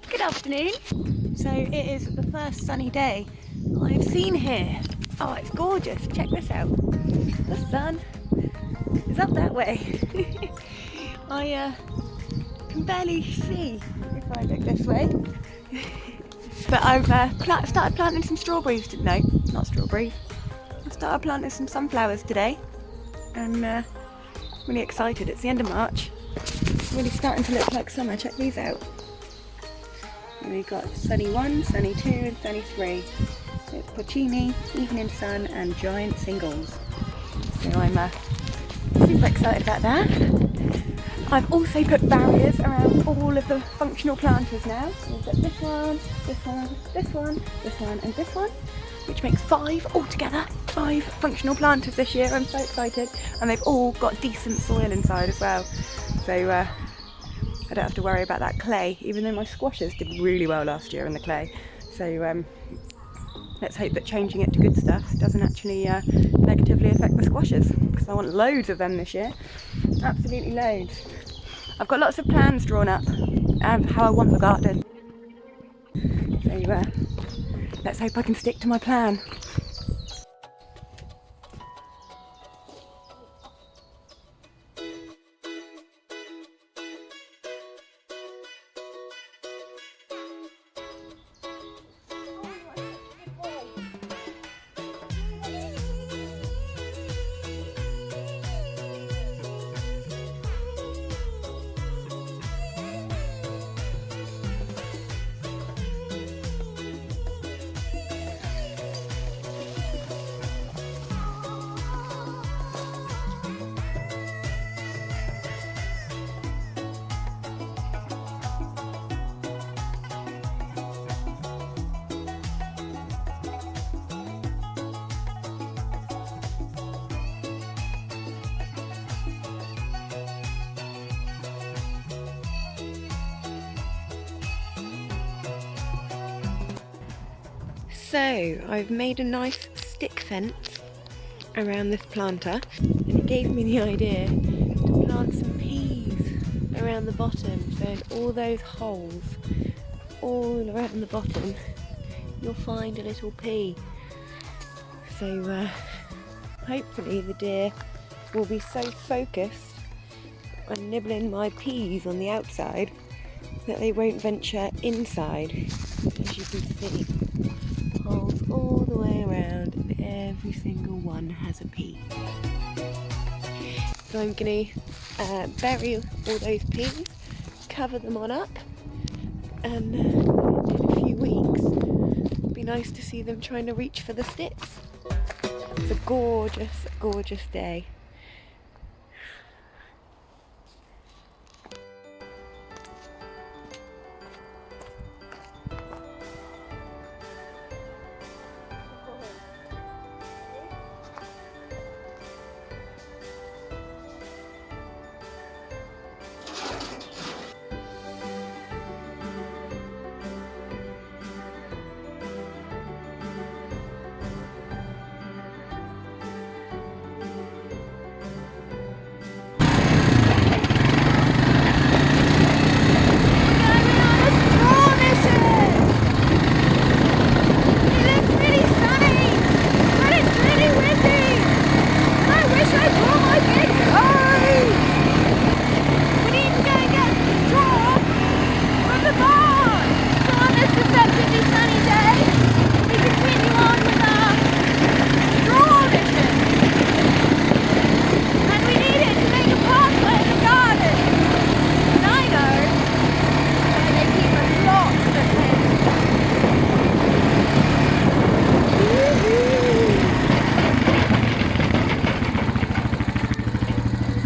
Good afternoon. So it is the first sunny day I've seen here. Oh, it's gorgeous. Check this out. The sun is up that way. I can barely see if I look this way. But I've started planting some strawberries. No, not strawberries. I've started planting some sunflowers today. And really excited. It's the end of March. It's really starting to look like summer. Check these out. And we've got sunny 1, sunny 2 and sunny 3. It's porcini, evening sun and giant singles. So I'm super excited about that. I've also put barriers around all of the functional planters now. So we've got this one, this one, this one, this one and this one, which makes 5 altogether. 5 functional planters this year. I'm so excited. And they've all got decent soil inside as well. So I don't have to worry about that clay, even though my squashes did really well last year in the clay. So let's hope that changing it to good stuff doesn't actually negatively affect the squashes, because I want loads of them this year. Absolutely loads. I've got lots of plans drawn up of how I want the garden. So let's hope I can stick to my plan. So I've made a nice stick fence around this planter, and it gave me the idea to plant some peas around the bottom. So in all those holes all around the bottom you'll find a little pea. So hopefully the deer will be so focused on nibbling my peas on the outside that they won't venture inside. As you can see, holes all the way around, and every single one has a pea. So I'm going to bury all those peas, cover them on up, and in a few weeks it'll be nice to see them trying to reach for the sticks. It's a gorgeous, gorgeous day.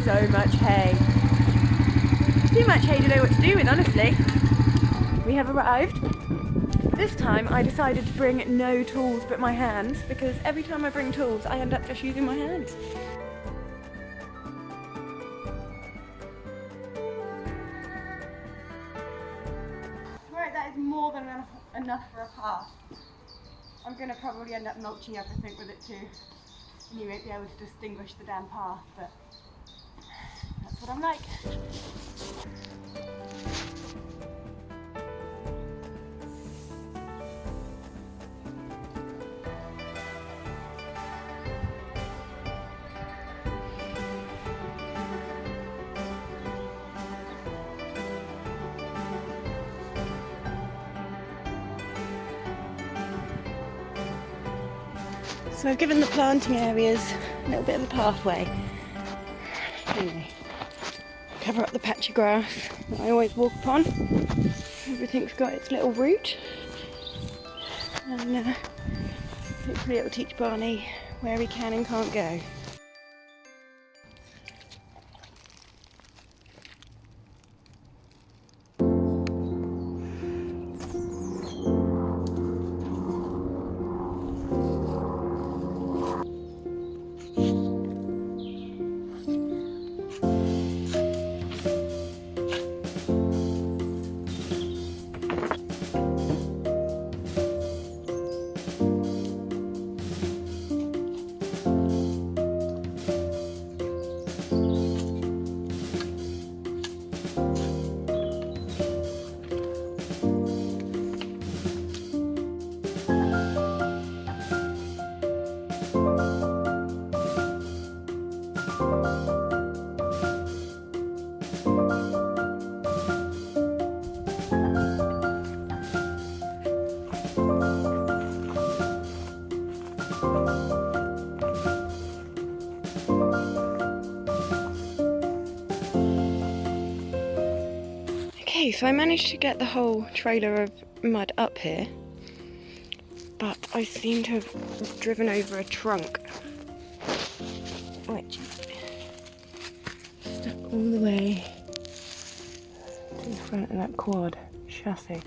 So much hay. Too much hay to know what to do with, honestly. We have arrived. This time I decided to bring no tools but my hands, because every time I bring tools I end up just using my hands. Right, that is more than enough for a path. I'm going to probably end up mulching everything with it too, and you won't be able to distinguish the damn path, but that's what I'm like. So I've given the planting areas a little bit of a pathway. Anyway, cover up the patch of grass that I always walk upon. Everything's got its little route, and hopefully it will teach Barney where he can and can't go. Okay, so I managed to get the whole trailer of mud up here, but I seem to have driven over a trunk, which stuck all the way to the front of that quad chassis.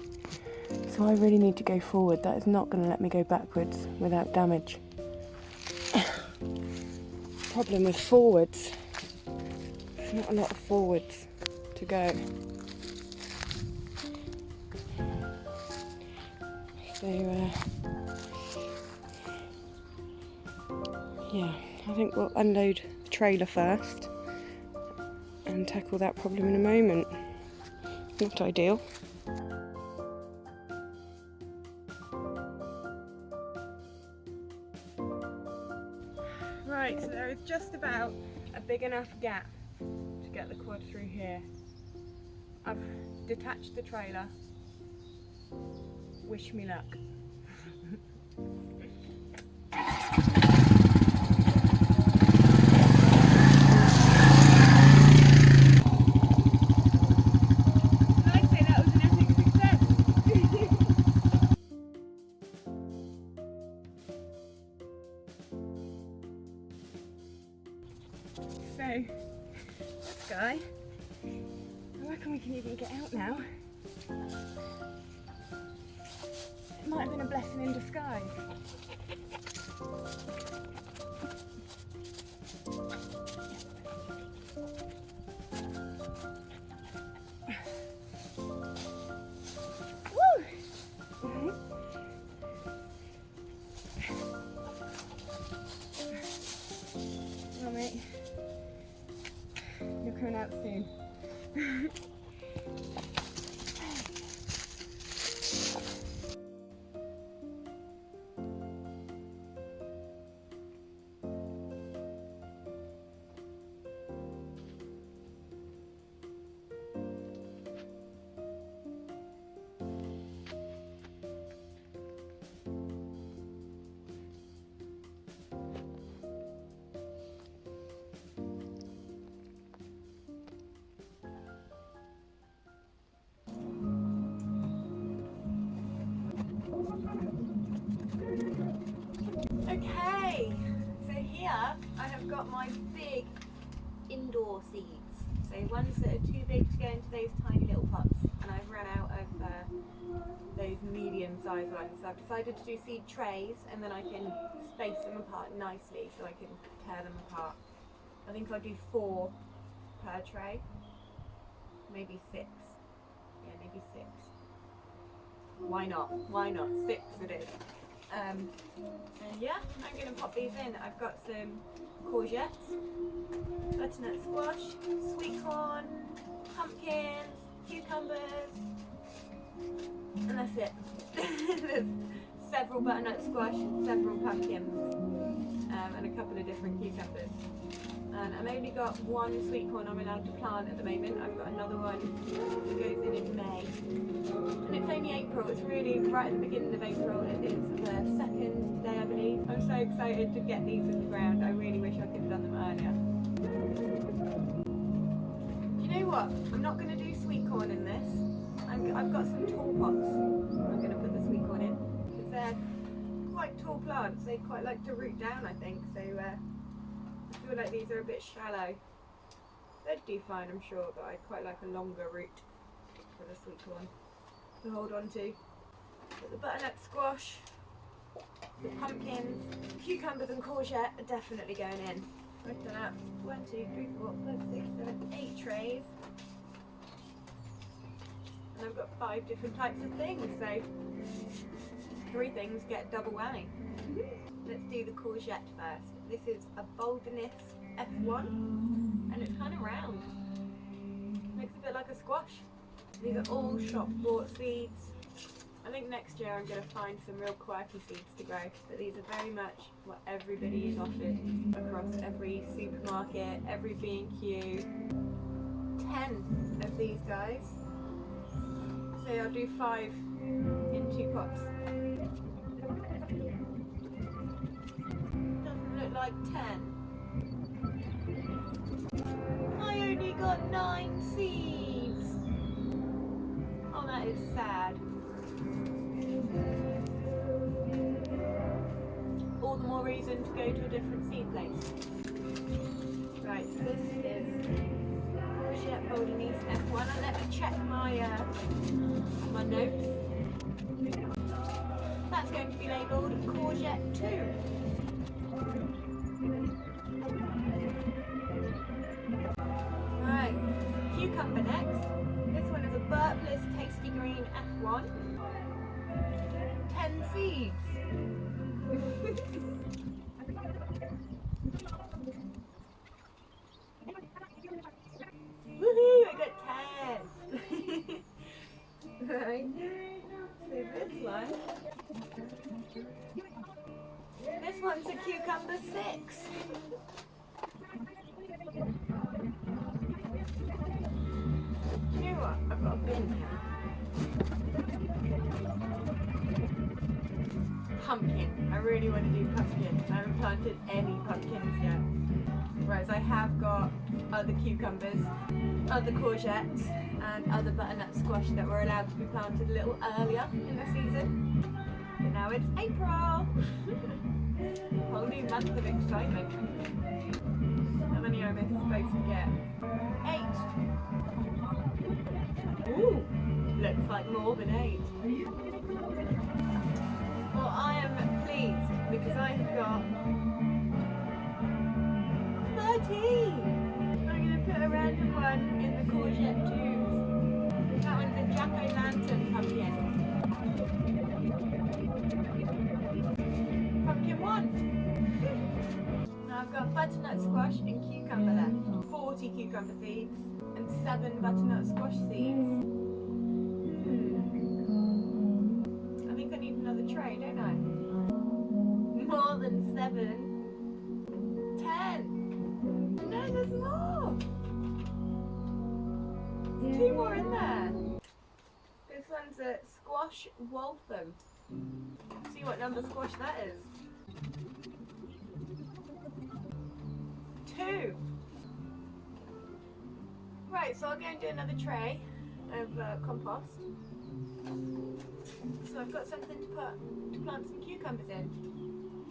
So I really need to go forward. That is not going to let me go backwards without damage. Problem with forwards, there's not a lot of forwards to go. So yeah, I think we'll unload the trailer first and tackle that problem in a moment. Not ideal. Right, so there is just about a big enough gap to get the quad through here. I've detached the trailer. Wish me luck. I'd say that was an epic success. So, this guy, I reckon we can even get out now. It might have been a blessing in disguise. Woo! Well, mate, you're coming out soon. Okay, so here I have got my big indoor seeds. So ones that are too big to go into those tiny little pots, and I've run out of those medium-sized ones. So I've decided to do seed trays, and then I can space them apart nicely so I can tear them apart. I think I'll do 4 per tray, maybe 6. Yeah, maybe 6. Why not? Why not? 6 it is. And yeah, I'm going to pop these in. I've got some courgettes, butternut squash, sweet corn, pumpkins, cucumbers, and that's it. There's several butternut squash, several pumpkins, and a couple of different cucumbers. And I've only got 1 sweet corn I'm allowed to plant at the moment. I've got another one that goes in May. And it's only April, it's really right at the beginning of April. It is the 2nd day, I believe. I'm so excited to get these in the ground. I really wish I could have done them earlier. Do you know what? I'm not going to do sweet corn in this. I've got some tall pots I'm going to put the sweet corn in, because they're quite tall plants. They quite like to root down, I think, so I feel like these are a bit shallow. They'd do fine, I'm sure, but I'd quite like a longer root for the sweet corn to hold on to. But the butternut squash, the pumpkins, cucumbers and courgette are definitely going in. I've done up 1, 2, 3, 4, 5, 6, 7, 8 trays. And I've got 5 different types of things, so 3 things get double whammy. Let's do the courgette first. This is a Bolderness F1 and it's kind of round. Looks a bit like a squash. These are all shop bought seeds. I think next year I'm going to find some real quirky seeds to grow, but these are very much what everybody is offered across every supermarket, every B&Q. 10 of these guys. So I'll do 5 in 2 pots. Doesn't look like 10. I only got 9 seeds. Oh, that is sad. All the more reason to go to a different seed place. Right, so this is courgette Bolderness F1, and let me check my my notes. That's going to be labelled courgette 2. Right, cucumber next. This one is a Burpless Tasty Green F1. 10 seeds. Woohoo! I got 10. Right. So this one's a cucumber 6. Do you know what? I've got a bin here. Pumpkin. I really want to do pumpkins. I haven't planted any pumpkins yet. Whereas I have got other cucumbers, other courgettes, and other butternut squash that were allowed to be planted a little earlier in the season. But now it's April. Whole new month of excitement. How many am I supposed to get? 8. Ooh, looks like more than 8. Well, I am pleased because I have got 13. I'm going to put a random one in the courgette 2s. That one's a jack-o'-lantern pumpkin. Pumpkin 1. Now I've got butternut squash and cucumber left. 40 cucumber seeds and 7 butternut squash seeds. I think I need another tray, don't I? More than 7. 10. No, there's more. There's 2 more in there. This one's a squash Waltham. See what number squash that is. 2. Right, so I'll go and do another tray of compost. So I've got something to plant some cucumbers in.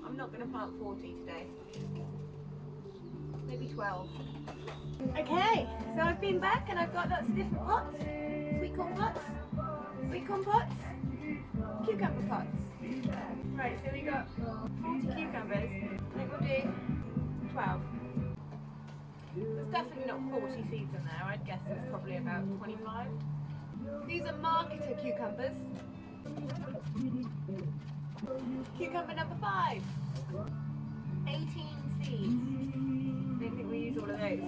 I'm not going to plant 40 today. Maybe 12. Okay, so I've been back and I've got lots of different pots. Sweet corn pots, cucumber pots. Right, so we got 40 cucumbers. I think we'll do 12. There's definitely not 40 seeds in there. I'd guess it's probably about 25. These are marketer cucumbers. Cucumber number 5. 18 seeds. I don't think we use all of those.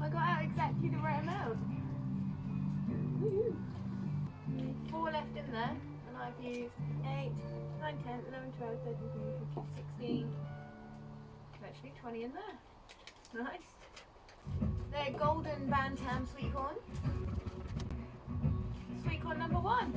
I got out exactly the right amount. 4 left in there, and I've used 8, 9, 10, 11, 12, 13, 14, 15, 16. Actually 20 in there. Nice. They're golden bantam sweet one.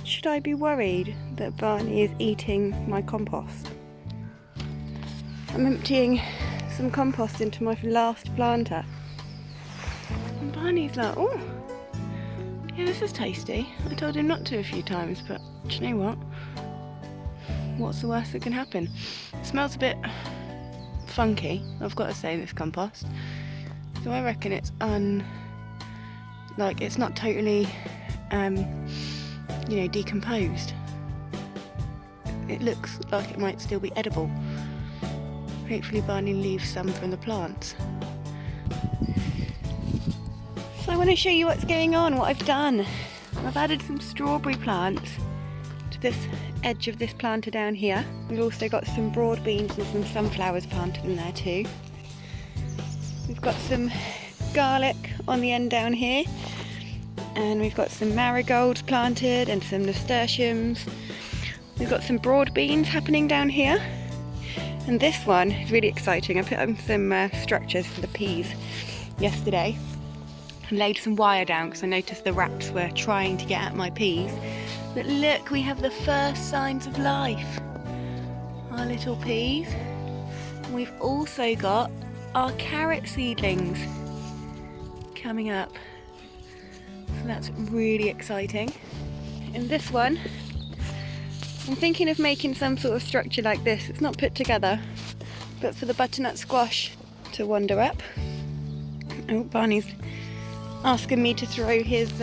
Should I be worried that Barney is eating my compost? I'm emptying some compost into my last planter. And Barney's like, oh, yeah, this is tasty. I told him not to a few times, but do you know what? What's the worst that can happen? It smells a bit funky, I've got to say, this compost. So I reckon it's it's not totally decomposed. It looks like it might still be edible. Hopefully Barney leaves some from the plants. So I want to show you what's going on, what I've done. I've added some strawberry plants to this edge of this planter down here. We've also got some broad beans and some sunflowers planted in there too. We've got some garlic on the end down here. And we've got some marigolds planted and some nasturtiums. We've got some broad beans happening down here. And this one is really exciting. I put up some structures for the peas yesterday and laid some wire down because I noticed the rats were trying to get at my peas. But look, we have the first signs of life. Our little peas. And we've also got our carrot seedlings coming up. So that's really exciting. In this one, I'm thinking of making some sort of structure like this. It's not put together, but for the butternut squash to wander up. Oh, Barney's asking me to throw his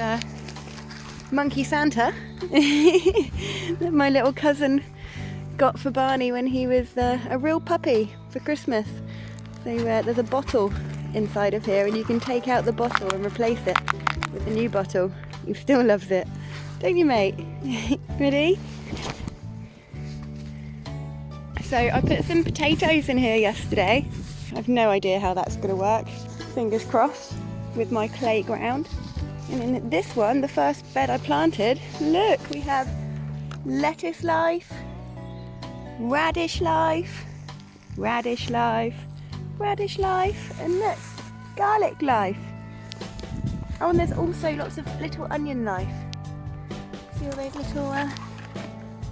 monkey Santa that my little cousin got for Barney when he was a real puppy for Christmas. So there's a bottle inside of here and you can take out the bottle and replace it with a new bottle. He still loves it, don't you, mate? Ready? So I put some potatoes in here yesterday. I've no idea how that's going to work. Fingers crossed with my clay ground. And in this one, the first bed I planted, look, we have lettuce life, radish life, radish life, radish life, and look, garlic life. Oh, and there's also lots of little onion life. See all those little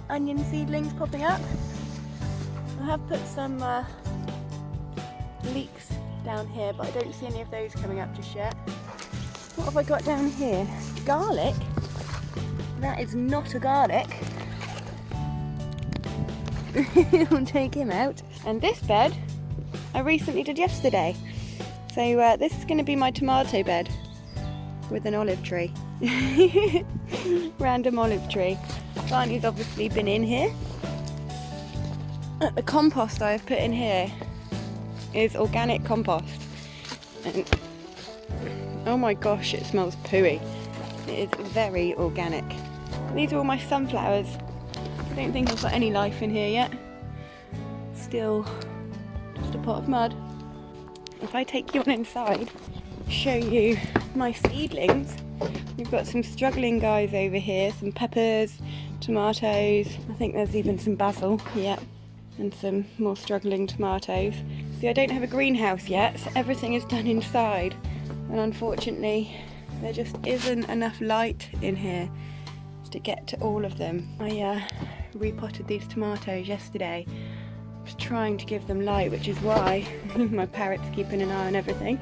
onion seedlings popping up? I have put some leeks down here, but I don't see any of those coming up just yet. What have I got down here? Garlic? That is not a garlic. We'll take him out. And this bed I recently did yesterday. So this is going to be my tomato bed with an olive tree. Random olive tree. Barney's obviously been in here. The compost I've put in here is organic compost. And oh my gosh, it smells pooey. It is very organic. These are all my sunflowers. I don't think I've got any life in here yet. Still just a pot of mud. If I take you on inside, show you my seedlings. We've got some struggling guys over here, some peppers, tomatoes. I think there's even some basil, yeah, and some more struggling tomatoes. See, I don't have a greenhouse yet, so everything is done inside. And unfortunately, there just isn't enough light in here to get to all of them. I repotted these tomatoes yesterday. I was trying to give them light, which is why my parrot's keeping an eye on everything.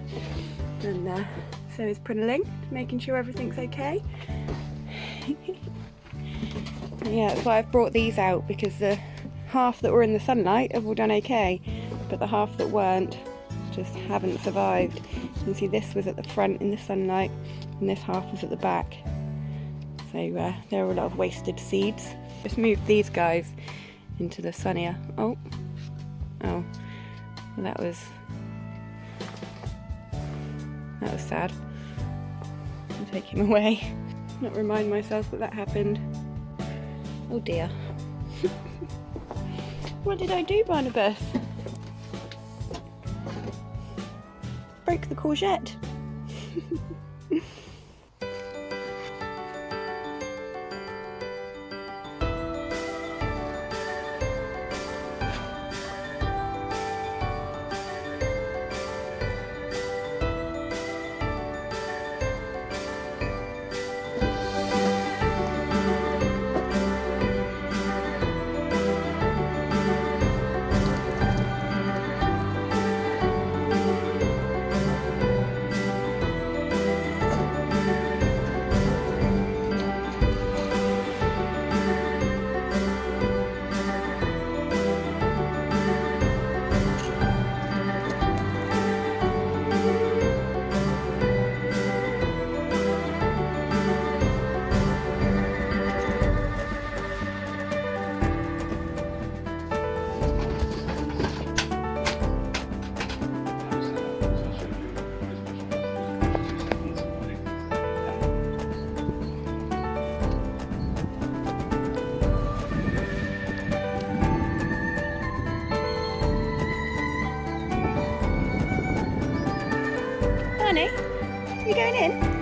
And so is Prinneling, making sure everything's okay. Yeah, that's why I've brought these out, because the half that were in the sunlight have all done okay, but the half that weren't just haven't survived. You can see this was at the front in the sunlight, and this half was at the back. So there are a lot of wasted seeds. Just moved these guys into the sunnier. Oh, well, that was sad. I'll take him away. Not remind myself that happened. Oh dear. What did I do, Barnabas? Broke the courgette. Honey, you going in?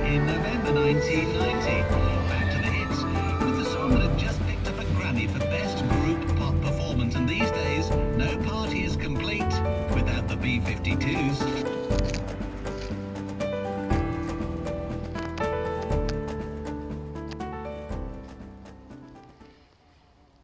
In November 1990, back to the hits, with the song that had just picked up a Grammy for Best Group Pop Performance, and these days, no party is complete without the B-52s.